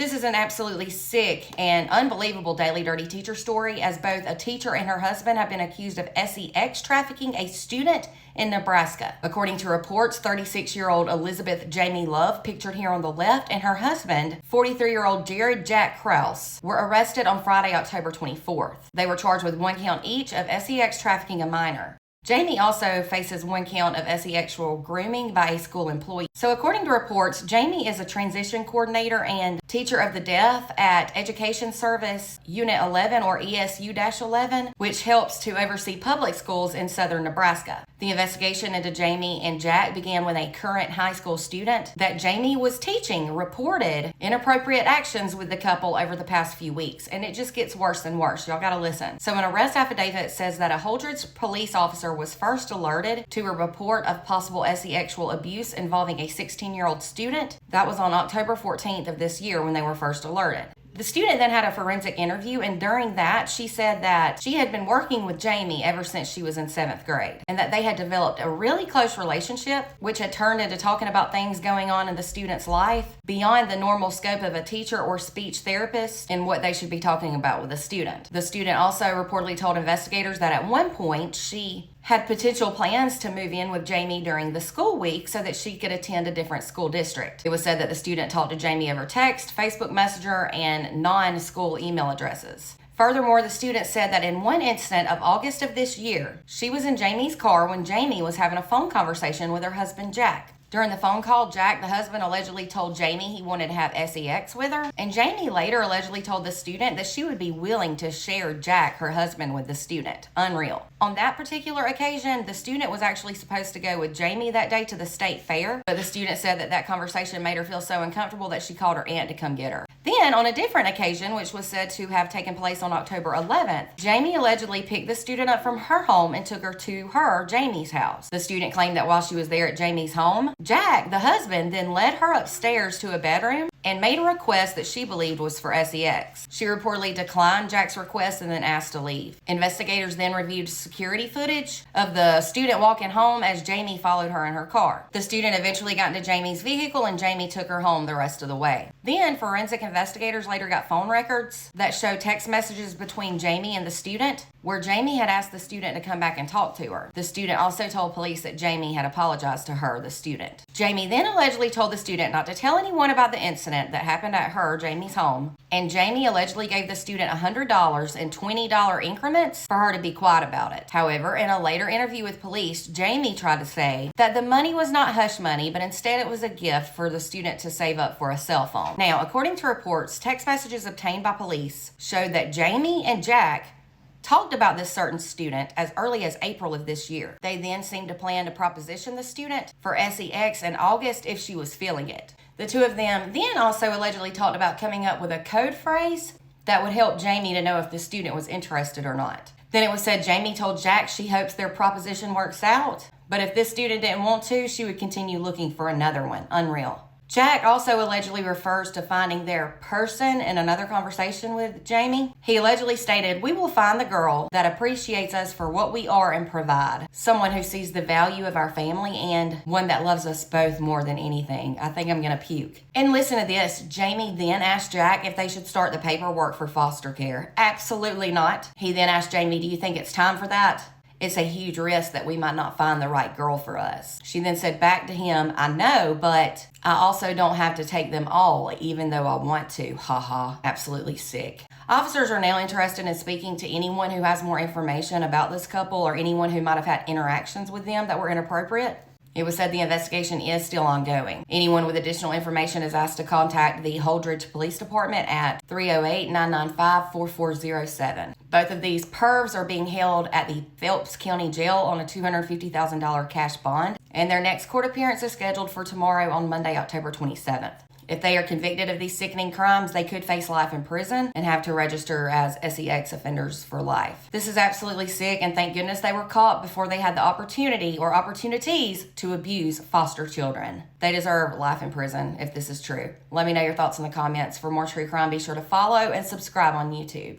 This is an absolutely sick and unbelievable Daily Dirty Teacher story, as both a teacher and her husband have been accused of sex trafficking a student in Nebraska. According to reports, 36-year-old Elizabeth Jamie Love, pictured here on the left, and her husband, 43-year-old Jared Jack Krause, were arrested on Friday, October 24th. They were charged with 1 count each of sex trafficking a minor. Jamie also faces 1 count of sexual grooming by a school employee. So according to reports, Jamie is a transition coordinator and teacher of the deaf at Education Service Unit 11, or ESU-11, which helps to oversee public schools in southern Nebraska. The investigation into Jamie and Jack began when a current high school student that Jamie was teaching reported inappropriate actions with the couple over the past few weeks. And it just gets worse and worse. Y'all gotta listen. So an arrest affidavit says that a Holdridge police officer was first alerted to a report of possible sexual abuse involving a 16-year-old student. That was on October 14th of this year when they were first alerted. The student then had a forensic interview, and during that, she said that she had been working with Jamie ever since she was in 7th grade, and that they had developed a really close relationship, which had turned into talking about things going on in the student's life beyond the normal scope of a teacher or speech therapist and what they should be talking about with a student. The student also reportedly told investigators that at one point she had potential plans to move in with Jamie during the school week so that she could attend a different school district. It was said that the student talked to Jamie over text, Facebook Messenger, and non-school email addresses. Furthermore, the student said that in one incident of August of this year, she was in Jamie's car when Jamie was having a phone conversation with her husband, Jack. During the phone call, Jack, the husband, allegedly told Jamie he wanted to have sex with her, and Jamie later allegedly told the student that she would be willing to share Jack, her husband, with the student. Unreal. On that particular occasion, the student was actually supposed to go with Jamie that day to the state fair, but the student said that conversation made her feel so uncomfortable that she called her aunt to come get her. Then, on a different occasion, which was said to have taken place on October 11th, Jamie allegedly picked the student up from her home and took her to Jamie's house. The student claimed that while she was there at Jamie's home, Jack, the husband, then led her upstairs to a bedroom and made a request that she believed was for sex. She reportedly declined Jack's request and then asked to leave. Investigators then reviewed security footage of the student walking home as Jamie followed her in her car. The student eventually got into Jamie's vehicle and Jamie took her home the rest of the way. Then forensic investigators later got phone records that show text messages between Jamie and the student where Jamie had asked the student to come back and talk to her. The student also told police that Jamie had apologized to her, the student. Jamie then allegedly told the student not to tell anyone about the incident that happened at Jamie's home, and Jamie allegedly gave the student $100 in $20 increments for her to be quiet about it. However, in a later interview with police, Jamie tried to say that the money was not hush money, but instead it was a gift for the student to save up for a cell phone. Now, according to reports, text messages obtained by police showed that Jamie and Jack talked about this certain student as early as April of this year. They then seemed to plan to proposition the student for sex in August if she was feeling it. The two of them then also allegedly talked about coming up with a code phrase that would help Jamie to know if the student was interested or not. Then it was said Jamie told Jack she hopes their proposition works out, but if this student didn't want to, she would continue looking for another one. Unreal. Jack also allegedly refers to finding their person in another conversation with Jamie. He allegedly stated, "We will find the girl that appreciates us for what we are and provide. Someone who sees the value of our family and one that loves us both more than anything." I think I'm gonna puke. And listen to this. Jamie then asked Jack if they should start the paperwork for foster care. Absolutely not. He then asked Jamie, "Do you think it's time for that? It's a huge risk that we might not find the right girl for us." She then said back to him, "I know, but I also don't have to take them all, even though I want to." Haha, absolutely sick. Officers are now interested in speaking to anyone who has more information about this couple or anyone who might have had interactions with them that were inappropriate. It was said the investigation is still ongoing. Anyone with additional information is asked to contact the Holdridge Police Department at 308-995-4407. Both of these pervs are being held at the Phelps County Jail on a $250,000 cash bond, and their next court appearance is scheduled for tomorrow on Monday, October 27th. If they are convicted of these sickening crimes, they could face life in prison and have to register as sex offenders for life. This is absolutely sick, and thank goodness they were caught before they had the opportunity or opportunities to abuse foster children. They deserve life in prison if this is true. Let me know your thoughts in the comments. For more true crime, be sure to follow and subscribe on YouTube.